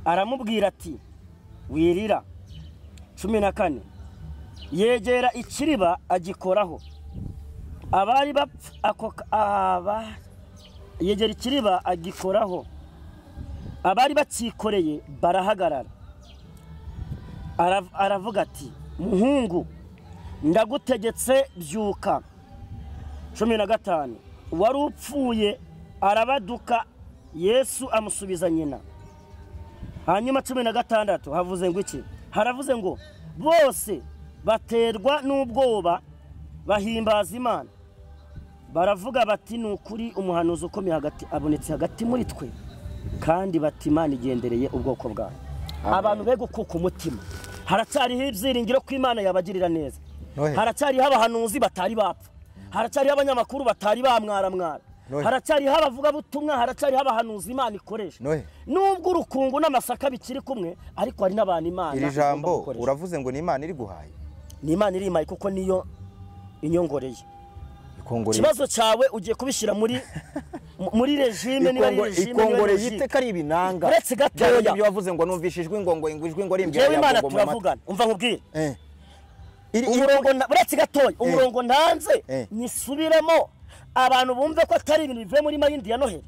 aramubwira ati wirira 14 yegera ikiriba agikoraho abari bapfa yegera ikiriba agikoraho abari bacikoreye barahagarara aravuga ati muhungu ndagutegetse byuka 15 wari upfuye arabaduka Yesu amusubiza nyina hanyuma 16 havuze ngo iki haravuze ngo bose baterwa n'ubwoba bahimbaza Imana baravuga bati nukuri umuhanuzi ukomeye hagati abonetse hagati muri twe kandi bati Imana igendereye ubwoko bwayo abantu bego kuko umutima haracyariho ibyiringiro ko Imana yabagirira neza haracyariho abahanuzi batari bapfa haracyariho abanyamakuru batari bamwaramwara haracyariho abavuga butumwa haracyariho abahanuzi Imana ikoresha nubwo urukungu n'amasaka bikiri kumwe ariko hari n'abantu Imana iri jambo uravuze ngo ni Imana iri guhaye ni Imana iri imaye kuko niyo inyongoreye ikibazo cyawe ugiye kubishyira muri regime niba ari regime ikongore yite kari ibinanga uretse gatoya ibyo wavuze ngo numvishijwe ijwi ngo rimbye yewe Imana turavugana umva nkubwire umurongo uretse gatoya umurongo ndanze nisubiremo abantu bumve ko atari ibintu bivuye muri mayindi ya Noheli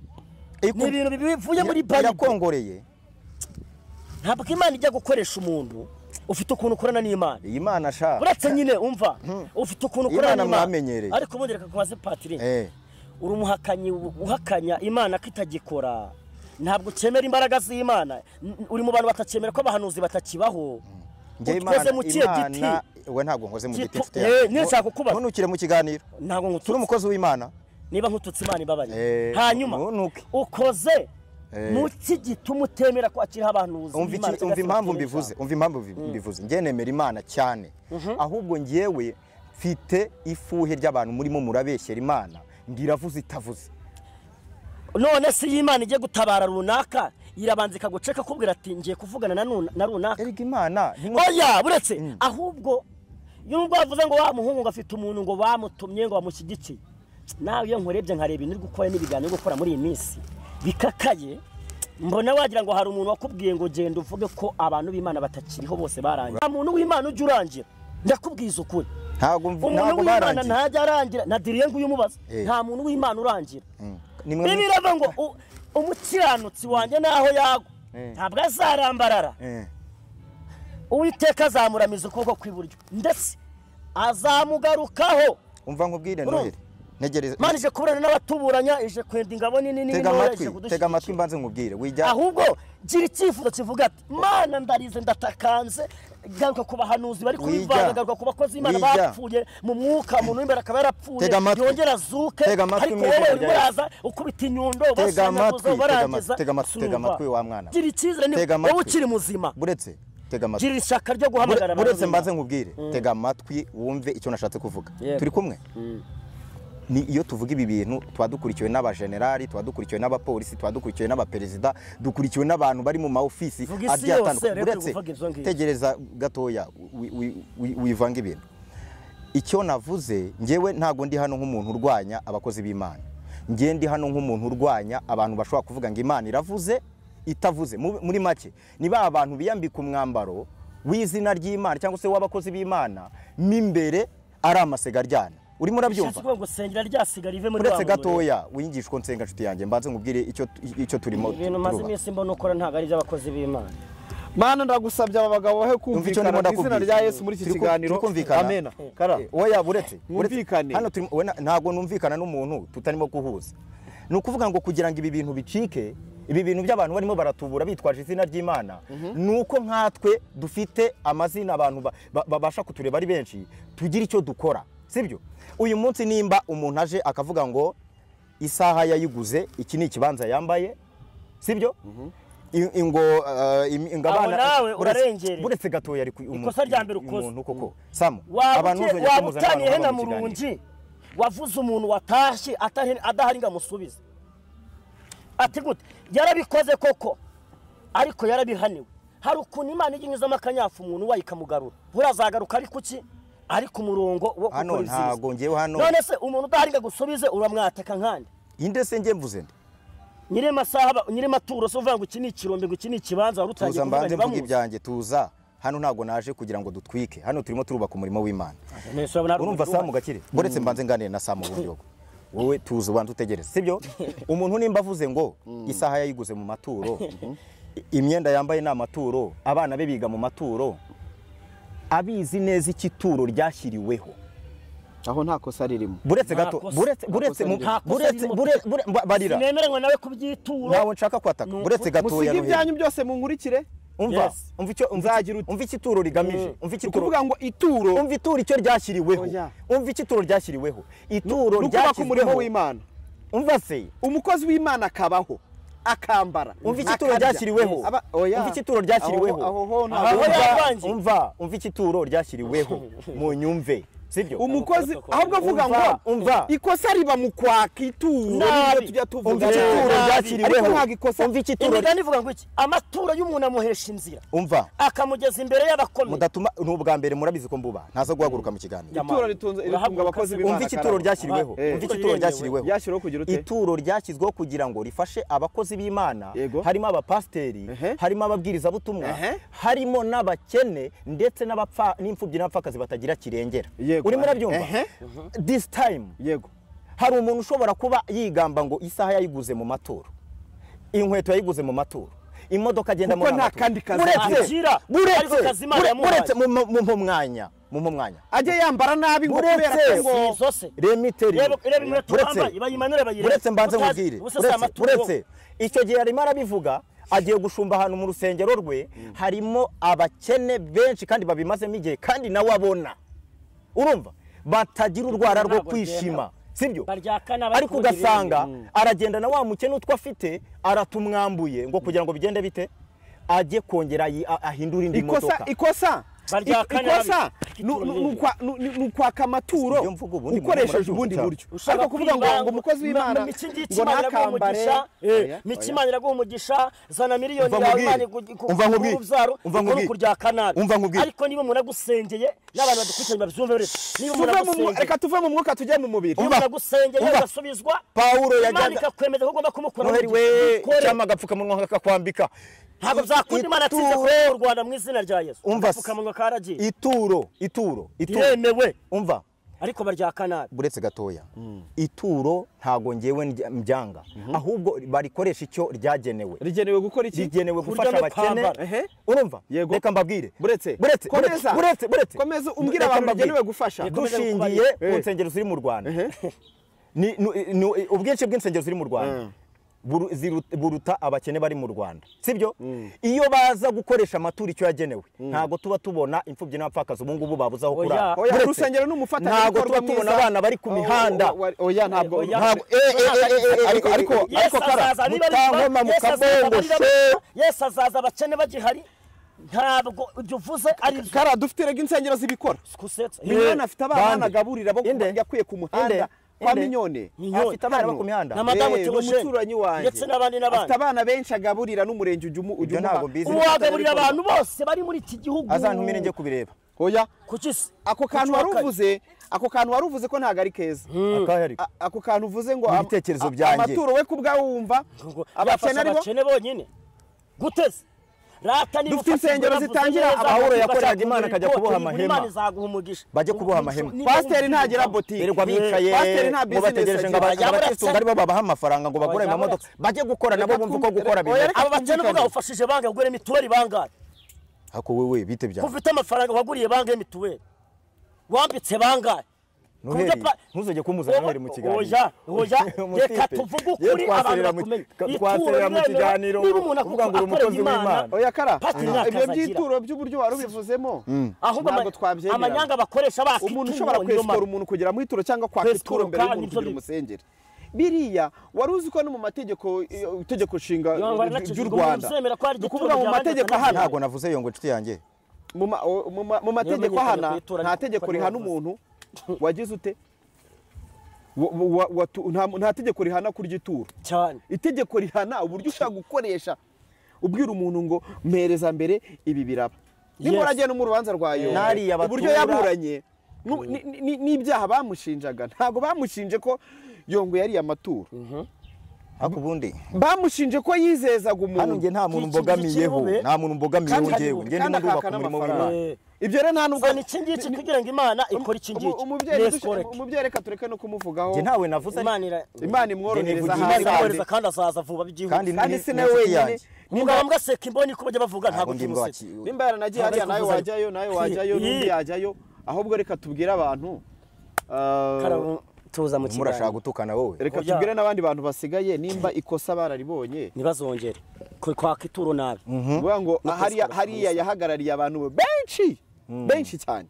ni ibintu bivuye muri Bible yakongoreye ntabwo Imana ijya gukoresha umuntu ufite ukuntu ukorana n'Imana Imana sha uretse nyine umva ufite ukuntu ukorana n'Imana ariko ubundi reka kumaze patiri uri umuhakanyi uhakanya Imana kitagikora ntabwo cemera imbaraga z'Imana uri mu bantu batacemera ko abahanuzi batakibaho Imana we ntabwo nkoze mu giti mfite nshaka kukubaza ntunukire mu kiganiro ntabwo turi umukozi w'Imana niba nkututse Imana ibabaye hanyuma ukoze muki gituma utemera ko akiriho abahanuzi umva impamvu mbivuze njye nemera Imana cyane ahubwo ngewe mfite ifuhe ry'abantu murimo murabeshyera Imana ngiravuze itavuze none si y'Imana ije gutabara runaka irabanza ikaguceka kubwira ati ngiye kuvugana na runaka erega Imana oya buretse ahubwo yumva bavuze ngo wa muhungu ngafite umuntu ngo bamutumye ngo bamushyigikiye nawe iyo nkurebye nkareba ibintu uri gukora n'ibiganiro gukora muri iyi minsi bikakaye, mbona wagira ngo hari umuntu wakubwiye ngo genda uvuge ko abantu b'Imana batakiriho bose barangira. Nta muntu w'Imana ujya urangira, ndakubwiza ukuri. Umuntu w'Imana ntajya arangira, nadiriye ngo uyumubaza, nta muntu w'Imana urangira. Bibirava ngo umukiranutsi wanjye naho yagwa ntabwo azarambarara, Uwiteka azamuramiza ukuboko kw'iburyo ndetse azamugarukaho. Umva nkubwire Noheli, ntegereza manije kuburana n'abatuburanya ije kwenda ingabo nini tega amatwi mbanze nkubwire wijya, ahubwo gira icyifuzo kivuga ati Mana ndarize ndatakanze, garuka ku bahanuzi bari kubivanga, garuka ku bakozi Imana bapfuye mu mwuka, umuntu w'imbere akaba yarapfuye yongera azuke, ariko wowe uri muraza ukubita inyundo basanyaguzo barangiza. Tega amatwi wa mwana, gira icyizere ni wowe ukiri muzima. Buretse tega amatwi, gira ishaka ryo guhamagara. Buretse mbanze nkubwire, tega amatwi wumve icyo nashatse kuvuga. Turi kumwe? Ni iyo tuvuga ibi bintu twadukurikiwe n'abajenerali, twadukurikiwe n'abapolisi, twadukurikiwe n'abaperezida, dukurikiwe n'abantu bari mu maofisi agiye atandukanye. Buretse tegereza gatoya wivanga ibintu. Icyo navuze ngewe ntago ndi hano nk'umuntu urwanya abakozi b'Imana, ngiye ndi hano nk'umuntu urwanya abantu bashobora kuvuga ngo Imana iravuze itavuze. Muri make niba abantu biyambika umwambaro w'izina ry'Imana cyangwa se w'abakozi b'Imana mimbere ari amasega aryana. Urimo urabyumva? Uretse gatoya wingisha ko nsenga nshuti yanjye, mbanze nkubwire icyo turimo. Ibintu maze iminsi mbona ukora ntago ari by'abakozi b'Imana. Mana ndagusabye aba bagabo bahe kumvikana izina rya Yesu muri iki kiganiro. Amen. Kara oya buretse hano ntago numvikana n'umuntu tutarimo kuhuza. Ni ukuvuga ngo kugira ngo ibi bintu bicike, ibi bintu by'abantu barimo baratubura bitwaje izina ry'Imana, nuko nkatwe dufite amazina abantu babasha kutureba ari benshi, tugira icyo dukora, sibyo? Uyu munsi nimba umuntu aje akavuga ngo isaha yayiguze, iki ni ikibanza yambaye, sibyo? Ingo ingabana nawe urarengereye. Buretse gatoya ari ikosa rya mbere ukoze umuntu koko Samu abantu uzongera kumuzana hena mu rungi, wavuze umuntu watashye adahari ngamusubize. Ati gute yarabikoze koko, ariko yarabihaniwe. Hari ukuntu Imana iginyuzamo akanyafu umuntu wayikamugarura, burazagaruka ari kuki ari ku murongo wo gukora izizi. Ntago ngewe hano none se umuntu udahari ngagusubize uramwataka nkande inde se nge mvuze nde nyire masaha nyire maturo so vuga ngo iki ni ikirombe ngo iki ni ikibanza warutangiye kuvuga ngo mvuga ibyanjye tuza hano ntago naje kugira ngo dutwike, hano turimo turubaka umurimo w'Imana. Urumva Samu gakire, buretse mbanze nganire na Samu uburyo wowe tuza ubantu utegereze, sibyo? Umuntu nimba avuze ngo isaha yayiguze mu maturo, imyenda yambaye na maturo, abana be biga mu maturo, abizi neza ikituro ryashyiriweho, aho nta kosa ririmo. Buretse gato barira sinemeranywa nawe kubyitura, nawe nshaka kwataka. Buretse gato musige ibyanyu byose mu nkurikire. Umva icyo umva ikituro rigamije, umva ikituro kuvuga ngo ituro, umva ituro icyo ryashyiriweho, umva ikituro ryashyiriweho, ituro ryashyiriweho umurimo w'Imana. Umva se umukozi w'Imana akabaho akambara, umva ikituro ryashyiriweho, umva ikituro ryashyiriweho, umva ikituro ryashyiriweho mu nyumve, sibyo? Umukozi ahubwo avuga ngo umva ikosa riba mu kwaka ituro, nibyo tujya tuvuga. Umva ikituro ryashyiriweho, umva ikituro nivuga ngo iki amaturo y'umuntu amuhesha inzira, umva akamugeza imbere y'abakomeye. Mudatuma n'ubwa mbere murabizi ko mbuba ntaza guhaguruka mu kiganiro. Ituro ritunga abakozi b'Imana. Umva ikituro ryashyiriweho, umva ikituro ryashyiriweho, yashyiriweho kugira ute? Ituro ryashyizweho kugira ngo rifashe abakozi b'Imana, harimo abapasteri, harimo ababwiriza butumwa, harimo n'abakene ndetse n'abapfa n'imfubyi n'abapfakazi batagira kirengera. Urimo urabyumva? This time yego hari umuntu ushobora kuba yigamba ngo isaha yayiguze mu maturo, inkweto yayiguze mu maturo, imodoka agenda mu maturo, nta kandi kazi buretse mu mwanya ajye yambara nabi ngo kubera ngo remiteri. Buretse mbanze nkubwire, buretse icyo gihe arimo arabivuga agiye gushumba ahantu mu rusengero rwe, harimo abakene benshi kandi babimazemo igihe kandi nawe abona, urumva batagira urwara rwo kwishima, sibyo? Ariko ugasanga aragenda na wa mukene utwo afite aratumwambuye ngo kugira ngo bigende bite ajye kongera ahindura indi modoka. Ikosa ikosa ni ukwaka amaturo ukoresheje ubundi buryo ariko kuvuga ngo umukozi w'Imana ngo ntakambare Imana iraguha umugisha zana miliyoni yawe Imana kurubyaro ukora kurya kanabi ariko niba umuntu agusengeye n'abantu badukurikiranye babyumve niba umuntu agusengeye reka tuve mu mwuka tujye mu mubiri niba agusengeye ugasubizwa Paulo yajyaga kwemeza ko ugomba kumukora we cyama agapfukamunwa akakwambika ntabwo byakunda Imana atsinze ko mu Rwanda mu izina rya Yesu agapfukamunwa karagiye ituro yemewe umva ariko barya kanabi buretse gatoya ituro ntago ngewe mbyanga ahubwo barikoresha icyo rigenewe gukora iki rigenewe gufasha abakene urumva reka mbabwire buretse komeza umbwira abantu rigenewe gufasha dushingiye ku nsengero ziri mu Rwanda ubwinshi bw'insengero ziri mu Rwanda buruta abakene bari mu Rwanda sibyo iyo baza gukoresha amaturo icyo yagenewe ntago tuba tubona imfubyi n'abapfakazi ubu ngubu babuzaho kurara urusengero n'umufatanya ntago tuba tubona abana bari ku mihanda ntabwo ariko kara mutankoma mukabongoshe Yesu azaza abakene bagihari ntabwo ibyo uvuze ari kara dufite rega insengero zibikora Imana afite abana agaburira bo yakwiye ku muhanda kwa minyone afite abana bo ku mihanda na madamu umuturanyi wanjye ndetse n'abandi afite abana benshi agaburira n'umurenge ujya ntabwo mbizi uwagaburira abantu bose bari muri iki gihugu azantumire nje kubireba oya kukisi ako kantu waruvuze ko ntago ari keza ako kantu uvuze ngo ibitekerezo byanjye amaturo we kubwawe wumva abakene bonyine guteze dufite insengero zitangira Pawulo yakoraga Imana akajya kuboha amahema bajye kuboha amahema pasiteri ntagira botike birirwa bicaye pasiteri nta ngo bategereje ngo abakristo aribo babaha amafaranga ngo bagure amamodoka bajye gukora nabo bumva ko gukora bimeze abo bakene uvuga ufashije bangahe ugure mituweli bangahe hako wewe bite bya ufite amafaranga waguriye bangahe mituweli wambitse bangahe ntuzajye kumuzana Noheli mu kiganiro oya reka tuvuge ukuri abantu bakumenya twasera mu kiganiro uvuga ngo umukozi w'Imana oya kara ibyo byituro by'uburyo wari ubivuzemo ahubwo twabyemera amanyanga bakoresha baka umuntu ushobora kwestora umuntu kugira mu ituro cyangwa kwaka ituro mbere y'umuntu kugira umusengere biriya wari uzi ko no mu mategeko itegeko nshinga ry'u Rwanda ukuvuga mu mategeko hano ntago navuze iyo ngo inshuti yanjye mu mategeko hana nta tegeko rihana umuntu wagize ute nta tegeko rihana kurya ituro cyane itegeko rihana uburyo ushaka gukoresha ubwira umuntu ngo mpereza mbere ibi biraba niba uragiye no mu rubanza rwayo uburyo yaburanye n'ibyaha bamushinjaga ntabwo bamushinje ko yongo yari amaturo ako bundi bamushinje ko yizezaga umuntu hano nge nta muntu mbogamiyeho ngewe nge ni ndubaka umurimo w'Imana ibyo rero nta nubwo ni ikingiki kugira ngo Imana ikora ikingiki umubyeyi reka tureke no kumuvugaho nge ntawe navuze Imana imworohereza hasi kandi azaza vuba by'igihugu kandi si nawe wenyine umugabo mbaseka imboni ko bajya bavuga ntabwo kimusetse nimba yaranagiye hariya nawe wajyayo n'undi yajyayo ahubwo reka tubwire abantu tuza mu kiganiro murashaka gutukana wowe reka tubwire n'abandi bantu basigaye nimba ikosa bararibonye nibazongere kwaka ituro nabi vuga ngo hariya yahagarariye abantu benshi cyane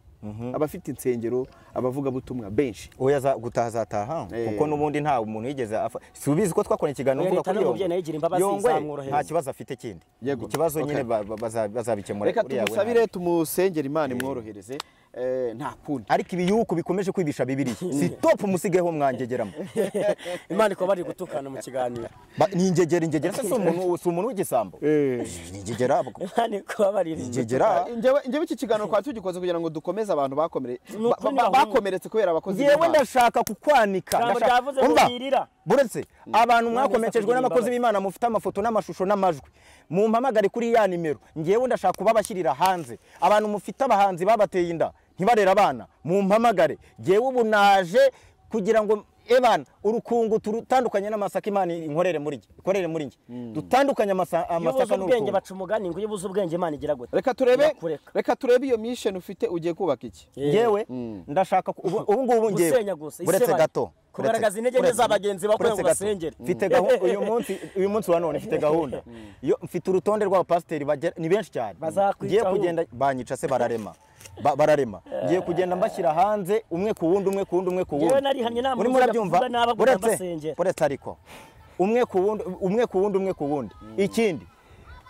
abafite insengero abavuga butumwa benshi oya gutazataha kuko nubundi nta umuntu yigeze subizi ko twakora ikiganiro uvuga kuri yongwe nta kibazo afite kindi ikibazo nyine bazabikemura reka tumusabire tumusengera Imana imworohereze nta kundi ariko ibiyuko bikomeje kwibisha Bibiliya si top musigeho mwangegeramo Imana ko bari gutukana mu kiganiro ni ingegera se umuntu w'igisambo ni ingegera Imana ko bari ingegera njyewe iki kiganiro kwa tugikoze kugira ngo dukomeze abantu bakomeretse kubera abakozi yewe ndashaka kukwanika buretse abantu mwakomerekejwe n'abakozi b'Imana mufite amafoto n'amashusho n'amajwi mumpamagare kuri ya nimero ngewe ndashaka kubabashyirira hanze abantu mufite abahanzi babateye inda ntibarera abana mumpamagare ngewe ubu naje kugira ngo ebana urukungu turutandukanye n'amasaka Imana inkorere muri nge dutandukanye amasaka n'ubwenge baca umugani ngo ubuze ubwenge Imana igira gute reka turebe iyo mission ufite ugiye kubaka iki ngewe ndashaka ubu ngubu ngewe buretse gato kugaragaza intege nke z'abagenzi bakora ngo basengere mfite gahunda uyu munsi wa none mfite gahunda iyo mfite urutonde rw'abapasiteri ni benshi cyane ngiye kugenda banyica se bararema ngiye kugenda mbashyira hanze umwe ku wundi muri murabyumva buretse ariko umwe ku wundi ikindi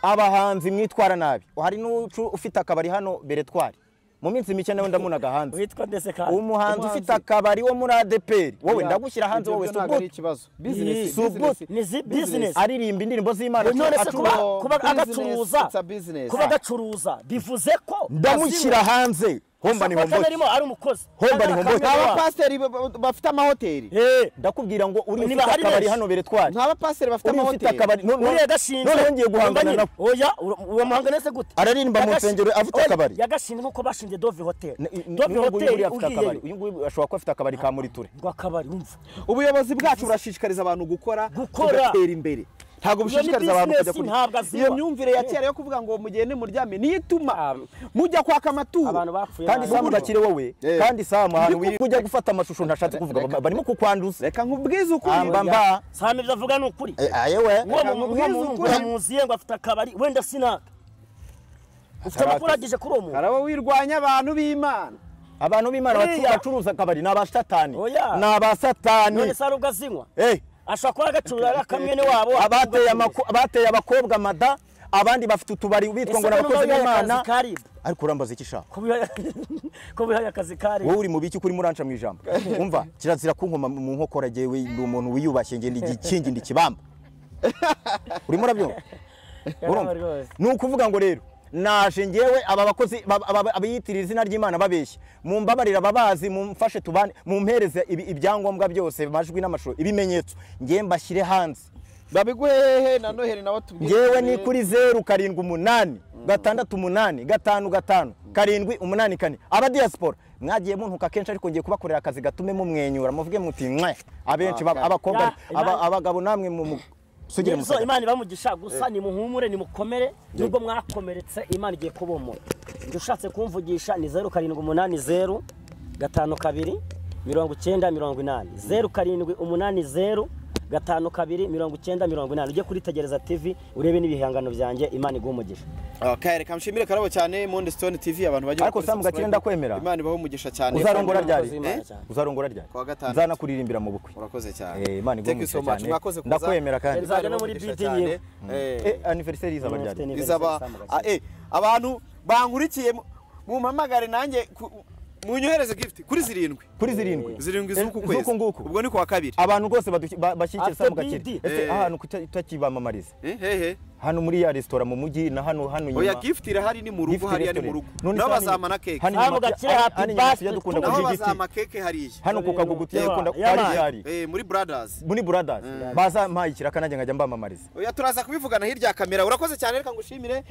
abahanzi mwitwara nabi hari n'ucu ufite akabari hano Beretwari mu minsi mike nawe ndamunaga hanze witwa ndetse kandi umuhanzi ufite akabari wo muri ADPR wowe ndagushyira hanze wowe ntabwo ari ikibazo business ni business aririmba indirimbo z'Imana none se kuba agacuruza bivuze ko ndamushyira hanze homba ni hombo ari umukozi homba ni hombo abapasiteri bafite amahoteli ndakubwira ngo uri ufite akabari hano beretwari nk'abapasiteri bafite amahoteli none yagashinzwe none yongeye guhangana na oya uramuhangana se gute aririmba mu nsengero afite akabari yagashinzwe nkuko bashinze Dove Hotel uyu nguyu ashobora kuba afite akabari ka muri ture ngo akabari umva ubuyobozi bwacu burashishikariza abantu gukora tugatera imbere ntabwo bushishikariza abantu kujya kuri iyo myumvire ya kera yo kuvuga ngo mugende muryame niyo ituma mujya kwaka amaturo kandi samu gakire wowe kandi samu ahantu ujya gufata amashusho ntashatse kuvuga barimo kukwanduza reka nkubwize ukuri mba samu ibyo avuga ni ukuri ayewe uwo muziye ngo afite akabari wenda sinaka ufite amakuru agije kuri uwo muntu harabo wirwanya abantu b'Imana bacuruza akabari ni abasatani ni abasatani none sari ubwo azinywa ashobora kuba agacuruza kamwe wabo abateye abakobwa mada abandi bafite utubari bitwa ngo n'abakozi b'Imana ariko urambaza iki shaka ko bihaye akazi kari wowe uri mu biki kuri muranca mu ijambo umva kirazira kunkoma mu nkokora jewe ndi umuntu wiyubashye ngende igikingi ndi kibamba urimo urabyumva ni ukuvuga ngo rero naje ngewe aba bakozi abiyitirira izina ry'Imana babeshye mumbabarira ababazi mumfashe tubane mumpereze ibyangombwa byose majwi n'amashusho ibimenyetso ngiye mbashyire hanze babiguhehe na Noheli nawe tubwiye ngewe ni kuri 078 685 5 aba diaspora mwagiye muntuka kenshi ariko ngiye kubakorera akazi gatume mumwenyura muvuge muti mwe abenshi abakobwa abagabo namwe mu sugire musa Imana ibamugisha gusa ni muhumure ni mukomere nubwo mwakomeretse Imana igiye kubomora ndushatse kumvugisha ni 0780 52 90 0780 52 ujye kuri Tegereza TV urebe n'ibihangano byanjye Imana igumugisha okay reka mshimire karabo cyane Monde Stone TV abantu bajye ariko samu gakire ndakwemera Imana ibaho umugisha cyane uzarongora ryari nzana kuririmbira mu bukwe urakoze cyane Imana igumugisha cyane ndakwemera kandi nzagana muri BD anniversary izaba ryari izaba abantu bankurikiye mumpamagare nanjye munyohereze gift kuri 7 z'uku kwezi ubwo ni kwa kabiri abantu rwose bashyikira samu gakire ese ahantu tutakibamamariza hano muri ya restaurant mu mujyi na hano nyuma oya gift irahari ni mu rugo hari ni mu rugo n'abazama na cake samu gakire happy birthday dukunda kuri giti n'abazama cake hariye hano kukagugutiye ukunda kwari yari muri brothers baza mpayikira kanajye ngajya mbamamariza oya turaza kubivugana hirya kamera urakoze cyane reka ngushimire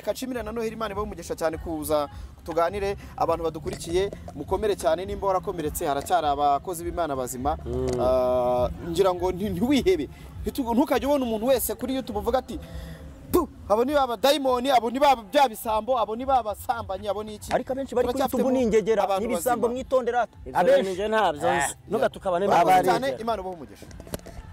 kacimira na Noheli Imana bamugisha cyane kuza tuganire abantu badukurikiye mukomere cyane nimba warakomeretse haracyari abakozi b'Imana bazima ngira ngo ntiwihebe ntukajye ubona umuntu wese kuri YouTube uvuga ati abo ni baba daimoni abo ni baba bya bisambo abo ni baba sambanye abo ni iki ariko abenshi bari kuri YouTube n'ingegera n'ibisambo mwitondera abenshi ntabyo ntugatukabane cyane Imana baho umugisha